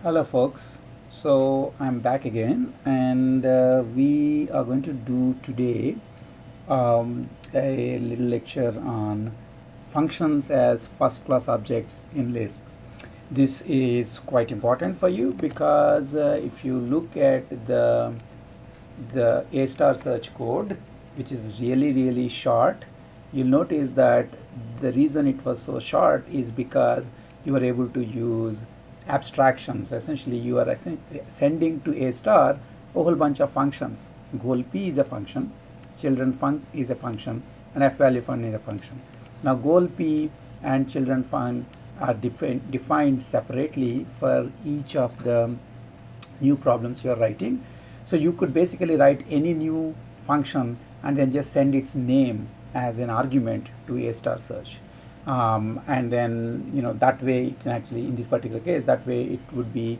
Hello folks, so I'm back again and we are going to do today a little lecture on functions as first class objects in Lisp. This is quite important for you because if you look at the A star search code, which is really short, you'll notice that the reason it was so short is because you were able to use abstractions. Essentially, you are sending to A star a whole bunch of functions. Goal P is a function, children func is a function, and F value fun is a function. Now, goal P and children fun are defined separately for each of the new problems you are writing. So you could basically write any new function and then just send its name as an argument to A star search. And then that way it can actually, in this particular case, that way it would be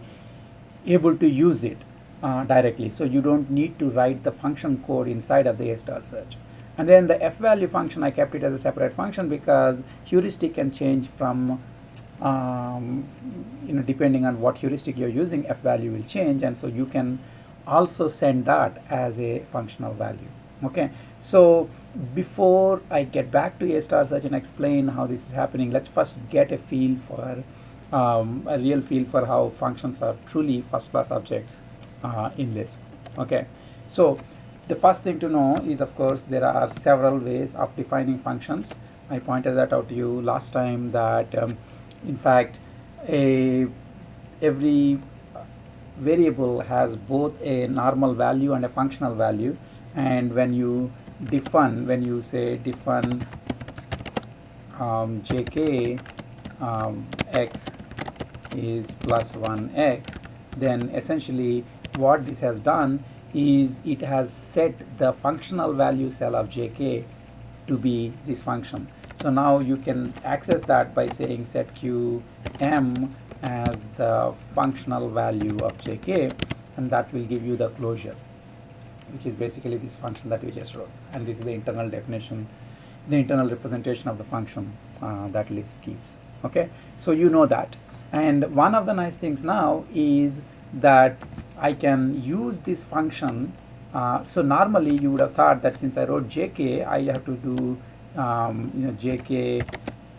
able to use it directly. So you don't need to write the function code inside of the A star search. And then the F value function, I kept it as a separate function because heuristic can change from depending on what heuristic you're using, F value will change, and so you can also send that as a functional value. Okay, so before I get back to A star search and explain how this is happening, let's first get a feel for a real feel for how functions are truly first class objects in Lisp. Okay, so the first thing to know is, of course, there are several ways of defining functions. I pointed that out to you last time that in fact every variable has both a normal value and a functional value, and when you say define jk x is plus 1x, then essentially what this has done is it has set the functional value cell of jk to be this function. So now you can access that by saying set qm as the functional value of jk, and that will give you the closure, which is basically this function that we just wrote. And this is the internal definition, the internal representation of the function that Lisp keeps. Okay, so you know that. And one of the nice things now is that I can use this function. So normally you would have thought that since I wrote jk, I have to do jk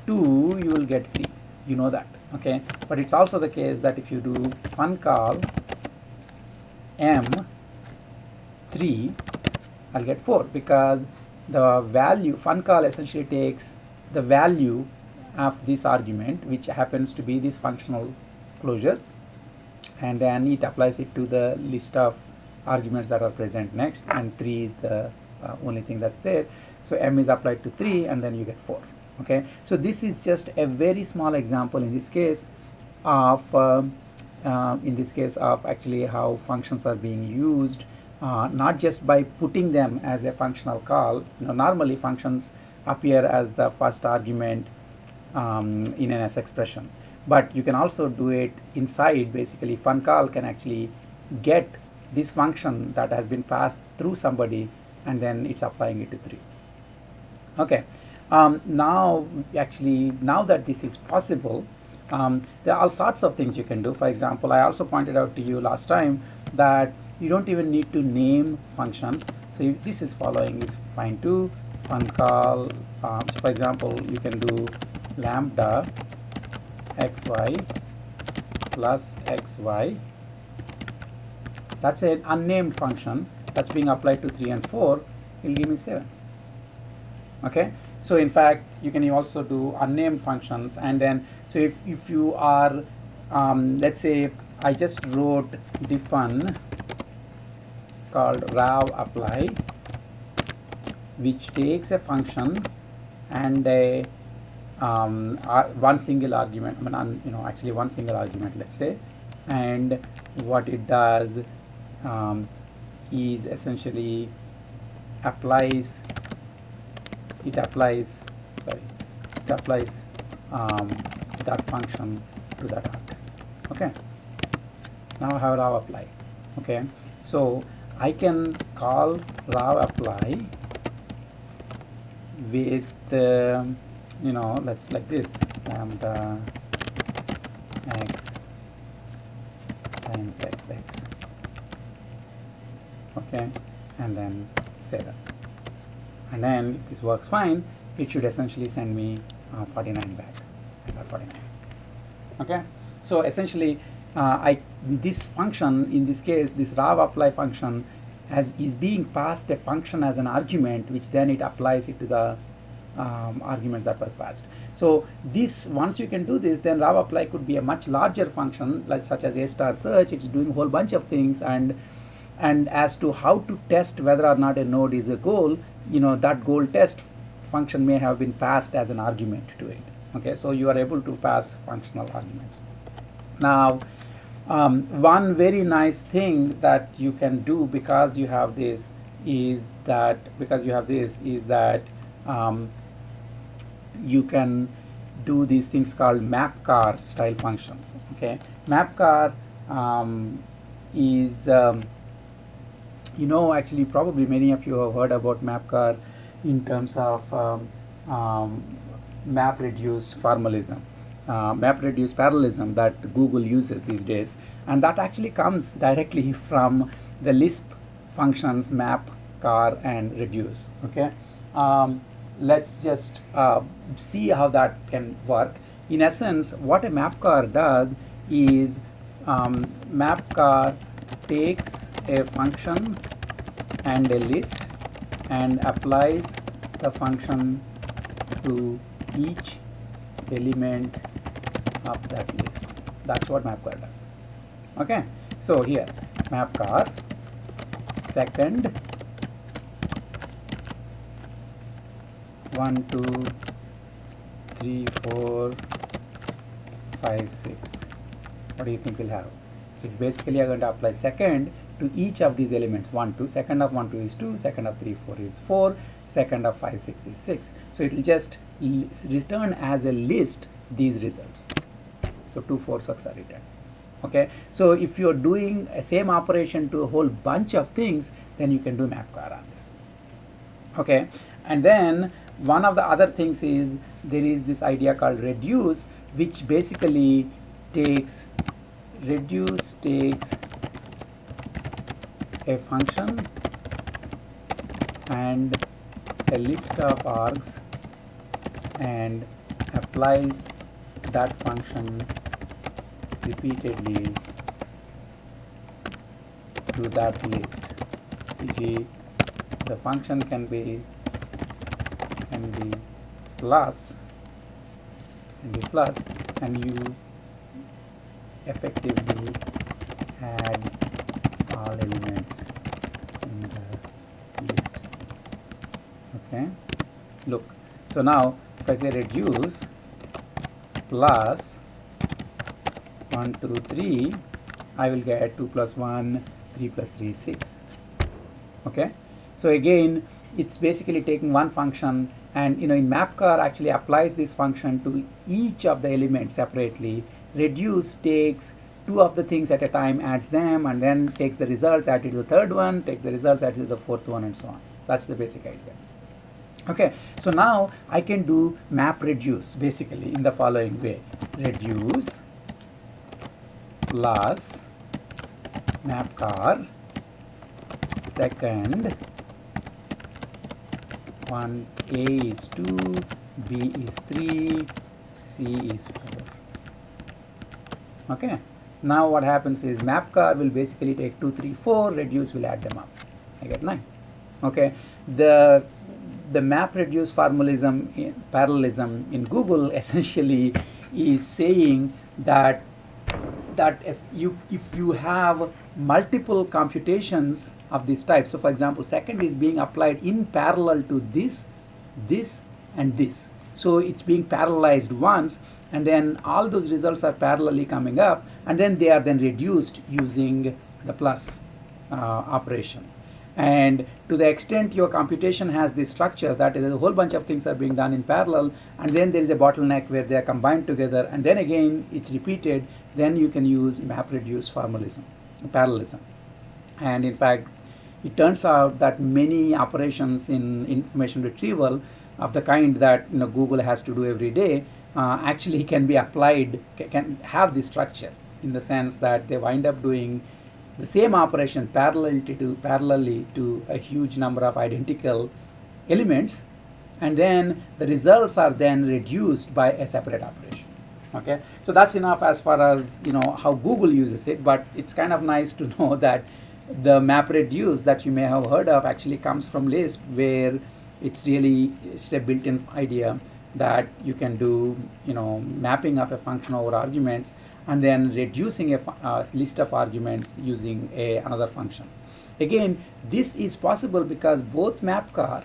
2, you will get 3. You know that. Okay, but it's also the case that if you do funcall m3, I'll get 4, because the value funcall essentially takes the value of this argument, which happens to be this functional closure, and then it applies it to the list of arguments that are present next, and 3 is the only thing that's there. So m is applied to 3, and then you get 4. Okay, so this is just a very small example in this case of actually how functions are being used, not just by putting them as a functional call. Normally functions appear as the first argument in an S expression, but you can also do it inside. Basically, funcall can actually get this function that has been passed through somebody, and then it's applying it to 3. Okay, now that this is possible, there are all sorts of things you can do. For example, I also pointed out to you last time that you don't even need to name functions. So if this is following is fine too. Funcall, so for example, you can do lambda xy plus xy. That's an unnamed function that's being applied to 3 and 4. It'll give me 7. Okay, so in fact you can also do unnamed functions. And then so if you are let's say I just wrote defun called raw apply, which takes a function and a one single argument, actually one single argument, let's say, and what it does is essentially applies that function to that arg. Okay, now I have raw apply. Okay, so I can call raw apply with let's like this lambda x times x, okay, and then 7. And then if this works fine, it should essentially send me 49 back. I got 49. Okay, so essentially this function, in this case, this raw apply function is being passed a function as an argument, which then it applies it to the arguments that was passed. So this, once you can do this, then raw apply could be a much larger function, like such as a star search. It's doing a whole bunch of things, and as to how to test whether or not a node is a goal, that goal test function may have been passed as an argument to it. Okay, so you are able to pass functional arguments. Now, one very nice thing that you can do because you have this is that you can do these things called mapcar style functions. Okay, mapcar is actually probably many of you have heard about mapcar in terms of MapReduce formalism, MapReduce parallelism that Google uses these days, and that actually comes directly from the Lisp functions map, car, and reduce. Okay, let's just see how that can work. In essence, what a mapcar does is mapcar takes a function and a list and applies the function to each element of that list. That's what mapcar does. Okay, so here mapcar second 1 2 3 4 5 6. What do you think we'll have? It's basically I'm going to apply second to each of these elements. 1 2, second of 1 2 is 2, second of 3 4 is 4, second of 5 6 is 6. So it will just return as a list these results. So 2 4 6 are returned. Okay, so if you're doing a same operation to a whole bunch of things, then you can do mapcar on this. Okay, and then one of the other things is there is this idea called reduce, which basically takes a function and a list of args and applies that function repeatedly to that list. E.g., the function can be plus, and you effectively add all elements in the list. Okay, look, so now if I say reduce plus 1 2 3, I will get 2 plus 1 3 plus 3 is 6. Okay, so again it's basically taking one function, and in mapcar actually applies this function to each of the elements separately. Reduce takes two of the things at a time, adds them, and then takes the results, adds it to the third one, takes the results, adds it to the fourth one, and so on. That's the basic idea. Okay, so now I can do MapReduce basically in the following way: reduce plus mapcar second 1 A is 2, B is 3, C is 4. Okay, now what happens is mapcar will basically take 2 3 4, reduce will add them up. I get 9. Okay, the MapReduce parallelism in Google essentially is saying that if you have multiple computations of this type, so for example second is being applied in parallel to this, and this, so it's being parallelized once, and then all those results are parallelly coming up, and then they are then reduced using the plus operation. And to the extent your computation has this structure, that is a whole bunch of things are being done in parallel, and then there is a bottleneck where they are combined together, and then again it's repeated, then you can use MapReduce parallelism. And in fact, it turns out that many operations in information retrieval of the kind that Google has to do every day actually can be applied, can have this structure. in the sense that they wind up doing the same operation parallelly to a huge number of identical elements, and then the results are then reduced by a separate operation. Okay, so that's enough as far as how Google uses it, but it's kind of nice to know that the MapReduce that you may have heard of actually comes from Lisp, where it's a built-in idea that you can do mapping of a function over arguments and then reducing a list of arguments using another function. Again, this is possible because both mapcar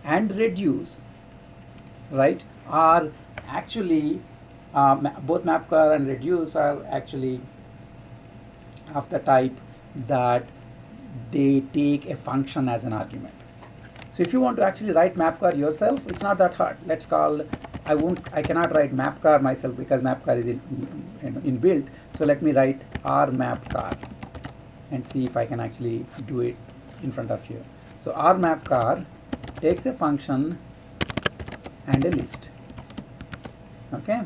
and reduce, right, are actually both mapcar and reduce are actually of the type that they take a function as an argument. So if you want to actually write mapcar yourself, it's not that hard. Let's call, I cannot write mapcar myself because mapcar is inbuilt. So let me write rmapcar and see if I can actually do it in front of you. So rmapcar takes a function and a list, okay,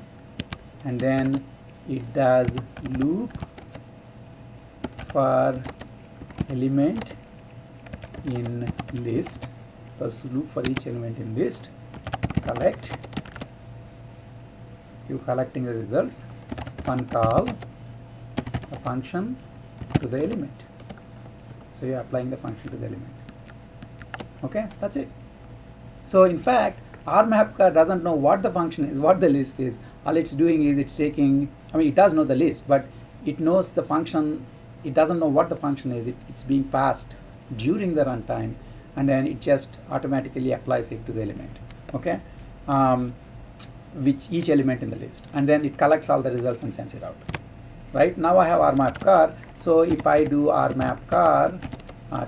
and then it does loop for element in list, so loop for each element in list, collect, you collecting the results, fun call a function to the element. So you're applying the function to the element. Okay, that's it. So in fact, rmapcar doesn't know what the function is, what the list is. All it's doing is it's taking, it does know the list, but it knows the function. It doesn't know what the function is. It's being passed during the runtime, and then it just automatically applies it to the element. Okay, which each element in the list, and then it collects all the results and sends it out. Right now I have rmapcar. So if I do rmapcar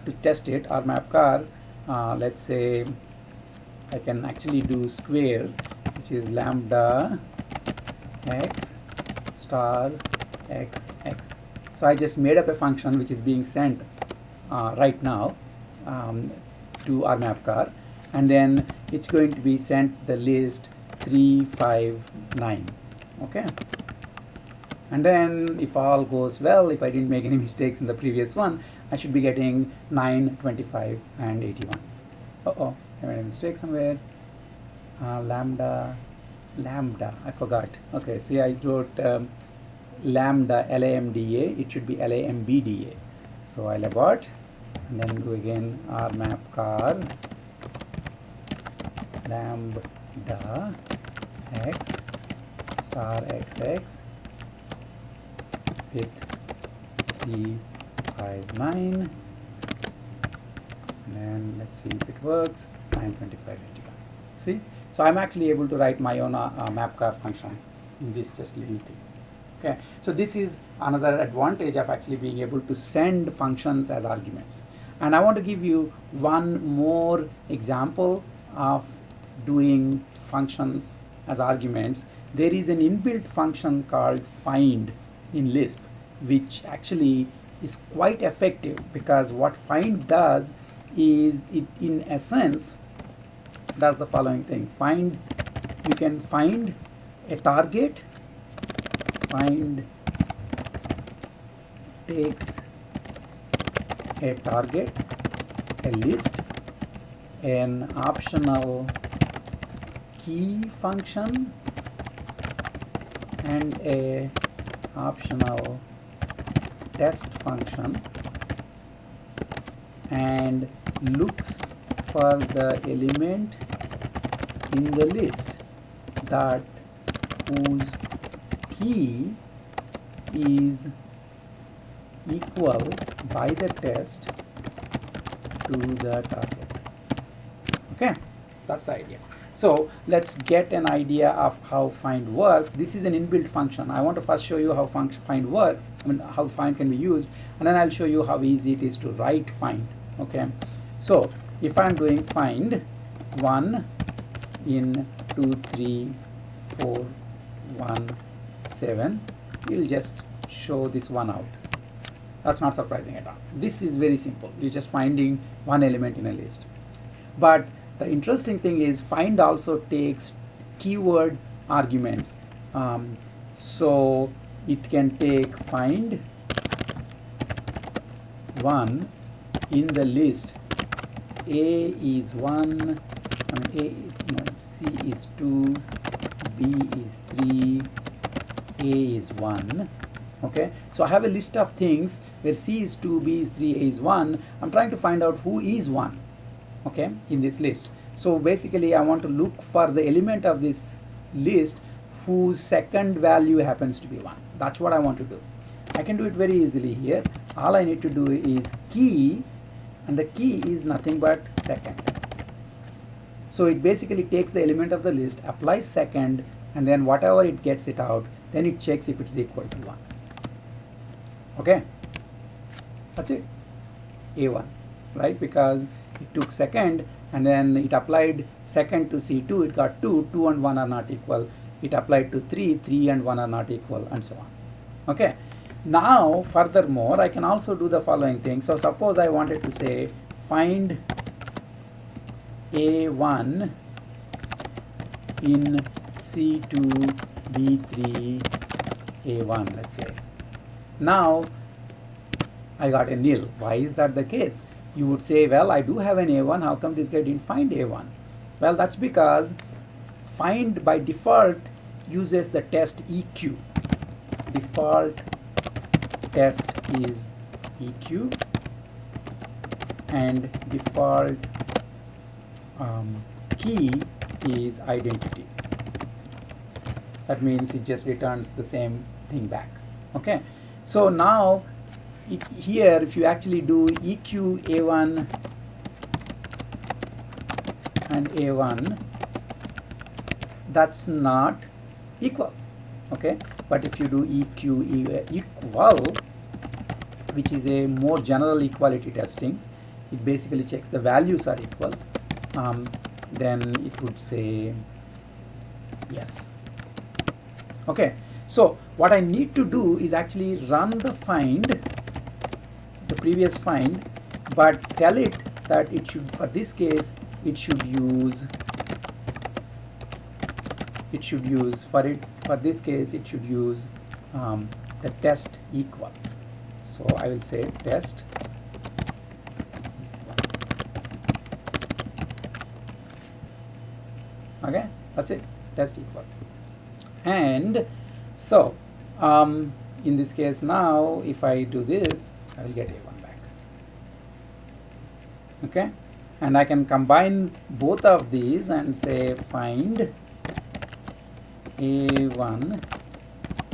to test it, rmapcar, let's say I can actually do square, which is lambda x star x x. So I just made up a function which is being sent right now to rmapcar, and then it's going to be sent the list 359. Okay, and then if all goes well, if I didn't make any mistakes in the previous one, I should be getting 9, 25 and 81. Uh-oh, I made a mistake somewhere. Lambda, I forgot. Okay, see, I wrote lambda, LAMDA, it should be LAMBDA. So I'll abort and then do again rmapcar lambda x star xx with 359, and then let's see if it works. 925 81. See, so I'm actually able to write my own mapcar function in this just little thing. Okay, so this is another advantage of actually being able to send functions as arguments. And I want to give you one more example of doing functions as arguments. There is an inbuilt function called find in Lisp, which actually is quite effective, because what find does is it in essence does the following thing. Find, you can find a target, find takes a target, a list, an optional key function, and a optional test function, and looks for the element in the list that whose key is equal by the test to the target. Okay, that's the idea. So let's get an idea of how find works. This is an inbuilt function. I want to first show you how find works, how find can be used, and then I'll show you how easy it is to write find. Okay, so if I'm doing find 1 in 2 3 4 1 7, we'll just show this one out. That's not surprising at all. This is very simple. You're just finding one element in a list. But the interesting thing is find also takes keyword arguments. So it can take find 1 in the list. A is 1, A is no, C is 2, B is 3, A is 1. Okay, so I have a list of things where C is 2, B is 3, A is 1. I'm trying to find out who is 1, okay, in this list. So basically I want to look for the element of this list whose second value happens to be 1. That's what I want to do. I can do it very easily here. All I need to do is key, and the key is nothing but second. So it basically takes the element of the list, applies second, and then whatever it gets it out, then it checks if it's equal to 1. Okay, that's it. A1, right? Because it took second and then it applied second to C2, it got 2, 2 and 1 are not equal. It applied to 3, 3 and 1 are not equal, and so on. Okay, now furthermore I can also do the following thing. So suppose I wanted to say find A1 in C2, B3, A1, let's say. Now I got a nil. Why is that the case? You would say, well, I do have an A1, how come this guy didn't find A1? Well, that's because find by default uses the test EQ. Default test is EQ, and default key is identity. That means it just returns the same thing back. Okay, so now here if you actually do EQ A1 and A1, that's not equal. Okay, but if you do EQ equal, which is a more general equality testing, it basically checks the values are equal, then it would say yes. Okay, so what I need to do is actually run the find, the previous find, but tell it that it should, for this case, it should use for this case it should use the test equal. So I will say test equal. Okay, that's it, test equal. And so in this case now if I do this, I will get A1 back. Okay, and I can combine both of these and say find A1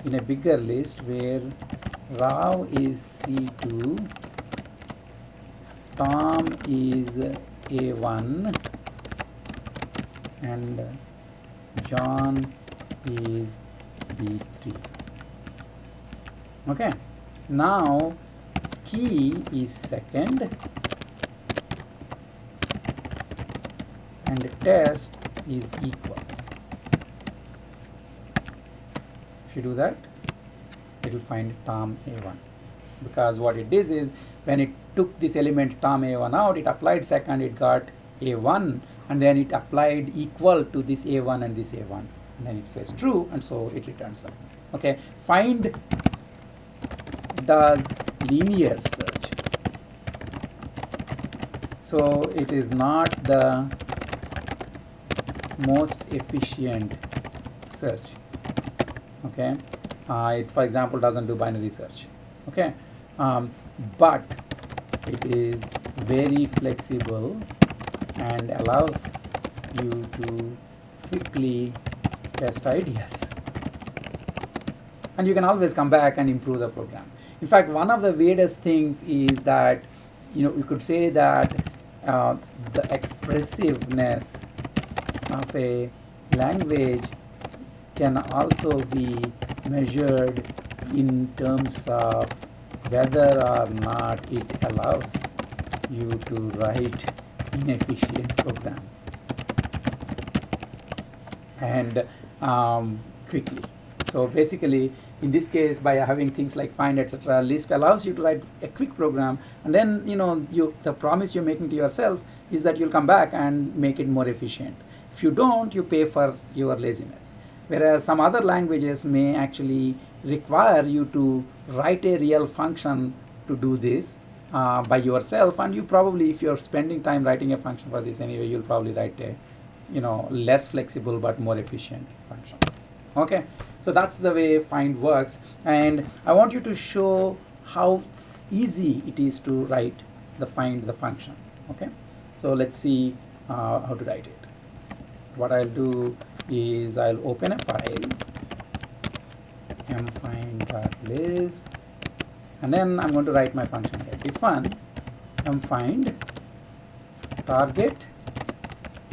in a bigger list where Rao is C2, Tom is A1, and John is B3. Okay, now key is second and test is equal. If you do that, it will find Tom A1, because what it did is when it took this element Tom A1 out, it applied second, it got A1, and then it applied equal to this A1 and this A1, and then it says true, and so it returns that. Okay, find does linear search, so it is not the most efficient search. Okay, it for example doesn't do binary search. Okay, but it is very flexible and allows you to quickly test ideas, and you can always come back and improve the program. In fact, one of the weirdest things is that, you know, you could say that the expressiveness of a language can also be measured in terms of whether or not it allows you to write inefficient programs and quickly. So basically, in this case, by having things like find, etc., Lisp allows you to write a quick program, and then, you know, the promise you're making to yourself is that you'll come back and make it more efficient. If you don't, you pay for your laziness. Whereas some other languages may actually require you to write a real function to do this by yourself, and you probably, if you're spending time writing a function for this anyway, you'll probably write a less flexible but more efficient function. Okay, so that's the way find works, and I want you to show how easy it is to write the find the function. Okay, so let's see how to write it. What I'll do is I'll open a file, mfind.lisp, and then I'm going to write my function here. Define mfind target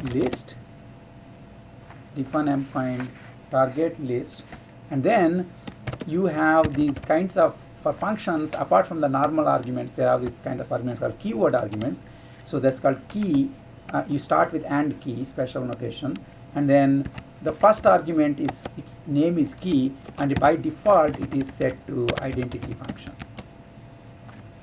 list, define mfind target list, and then you have these kinds of, for functions, apart from the normal arguments, there are these kind of arguments called keyword arguments. So that's called key. You start with and key, special notation, and then the first argument is, its name is key, and by default it is set to identity function.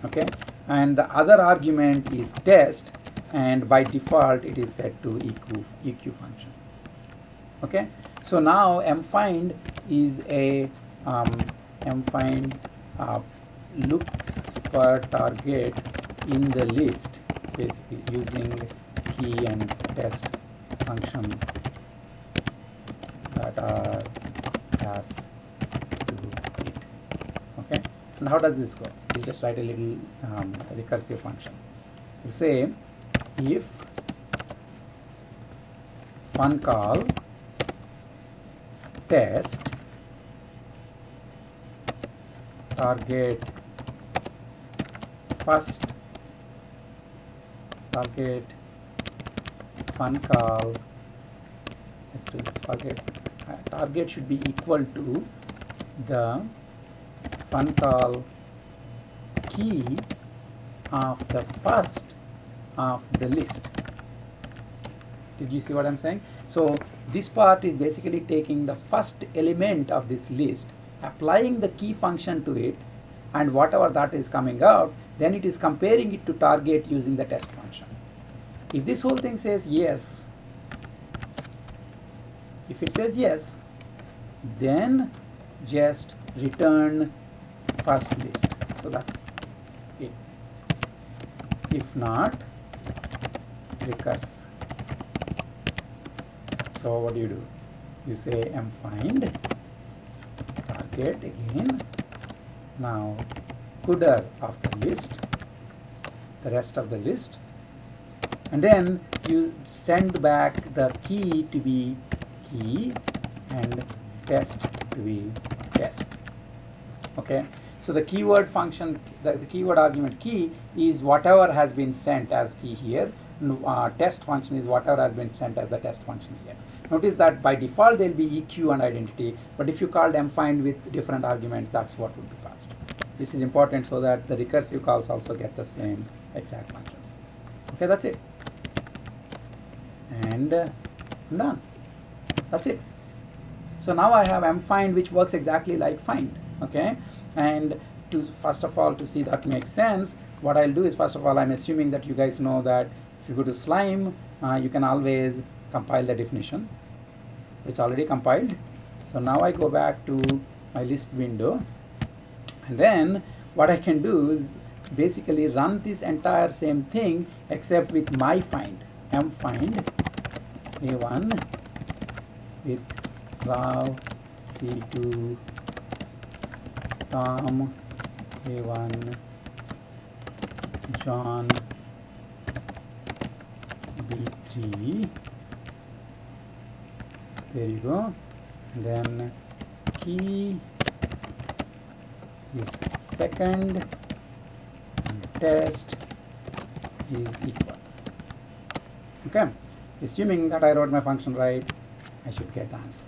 Okay, and the other argument is test, and by default it is set to EQ function. Okay, so now mfind is a mfind looks for target in the list, basically using key and test functions that are passed to it. Okay, and how does this go? We'll just write a little recursive function. We'll say if fun call test target first target fun call, let's do this, target should be equal to the fun call key of the first of the list. Did you see what I'm saying? So this part is basically taking the first element of this list, applying the key function to it, and whatever that is coming out, then it is comparing it to target using the test function. If this whole thing says yes, if it says yes, then just return first list. So that's it. If not, recurse. So what do? You say mfind target again. Now footer of the list, the rest of the list, and then you send back the key to be key and test to be test. Okay, so the keyword function, the keyword argument key is whatever has been sent as key here. Test function is whatever has been sent as the test function here. Notice that by default they'll be EQ and identity, but if you call mfind with different arguments, that's what would be passed. This is important so that the recursive calls also get the same exact functions. Okay, that's it. And I'm done. That's it. So now I have mfind, which works exactly like find. Okay, and to first of all, to see that makes sense, what I'll do is, first of all, I'm assuming that you guys know that if you go to Slime, you can always compile the definition. It's already compiled. So now I go back to my list window, and then what I can do is basically run this entire same thing except with my find, mfind a1 with Rav, C2, Tom, A1, John, B3. There you go. And then key is second and test is equal. Okay, assuming that I wrote my function right, I should get the answer.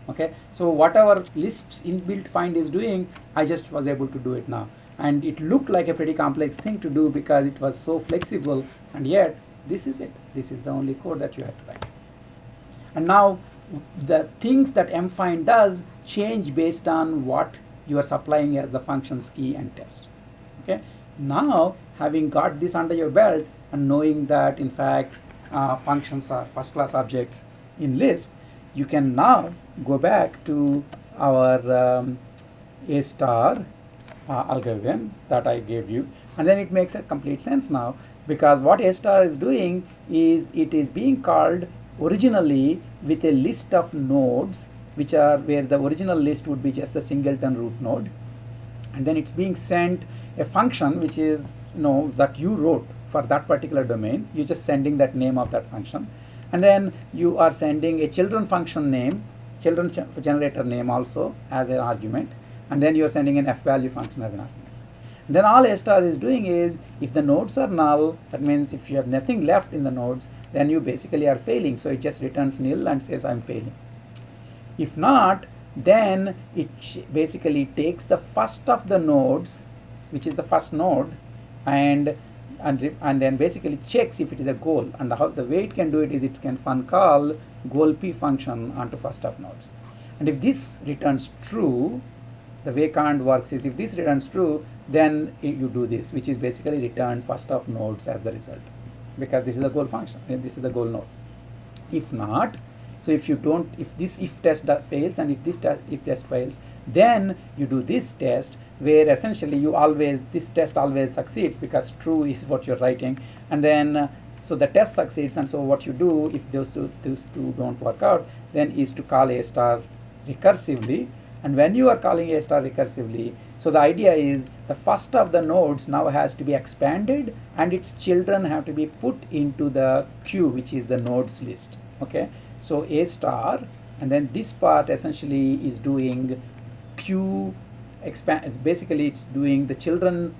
Okay, so whatever Lisp's inbuilt find is doing, I just was able to do it now, and it looked like a pretty complex thing to do because it was so flexible, and yet this is it. This is the only code that you had to write. And now the things that mfind does change based on what you are supplying as the functions key and test. Okay, now having got this under your belt and knowing that in fact functions are first class objects in Lisp, you can now go back to our A star algorithm that I gave you, and then it makes a complete sense now, because what A star is doing is it is being called originally with a list of nodes, which are where the original list would be just the singleton root node, and then it's being sent a function which is that you wrote for that particular domain. You're just sending that name of that function, and then you are sending a children function name, children generator name also as an argument, and then you're sending an f value function as an argument. And then all A star is doing is, if the nodes are null, that means if you have nothing left in the nodes, then you basically are failing. So it just returns nil and says I'm failing. If not, then it basically takes the first of the nodes, which is the first node, and then basically checks if it is a goal. And how the way it can do it is it can call goal p function onto first of nodes. And if this returns true, the way Kant works is, if this returns true, then you do this, which is basically return first of nodes as the result, because this is a goal function and this is the goal node. If not, so if you don't, if this if test fails and if this if test fails, then you do this test, where essentially you always, this test always succeeds because true is what you're writing, and then so the test succeeds. And so what you do if those two don't work out, then is to call A star recursively. And when you are calling A star recursively, so the idea is the first of the nodes now has to be expanded and its children have to be put into the queue, which is the nodes list. Okay, so A star, and then this part essentially is doing queue expand. Basically it's doing the children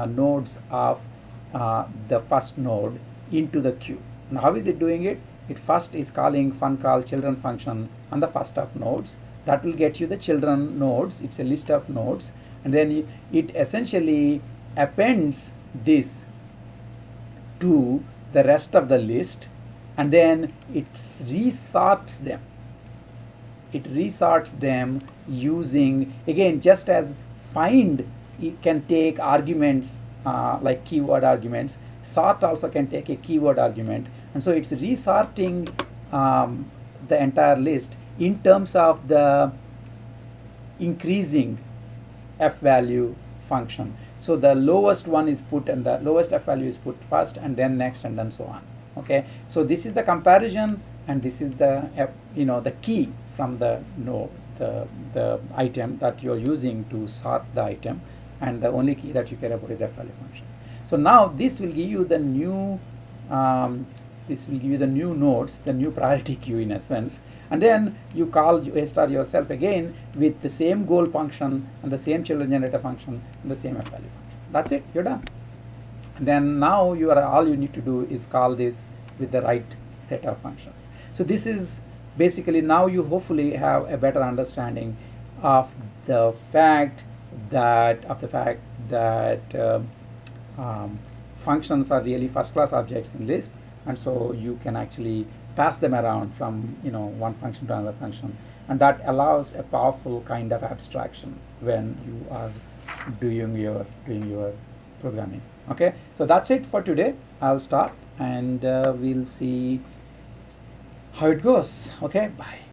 nodes of the first node into the queue. Now how is it doing it? It first is calling call children function on the first of nodes. That will get you the children nodes. It's a list of nodes, and then it essentially appends this to the rest of the list, and then it resorts them. It resorts them using, again, just as find, it can take arguments like keyword arguments, sort also can take a keyword argument, and so it's resorting the entire list in terms of the increasing f value function. So the lowest one is put, and the lowest f value is put first, and then next, and then so on. Okay, so this is the comparison, and this is the the key from the node, the item that you're using to sort the item, and the only key that you care about is f value function. So now this will give you the new nodes, the new priority queue in a sense, and then you call A star yourself again with the same goal function and the same children generator function and the same f value function. That's it, you're done. And then now all you need to do is call this with the right set of functions. So this is basically, now you hopefully have a better understanding of the fact that functions are really first class objects in Lisp, and so you can actually pass them around from one function to another function, and that allows a powerful kind of abstraction when you are doing your programming. Okay, so that's it for today. I'll stop, and we'll see how it goes. Okay, bye.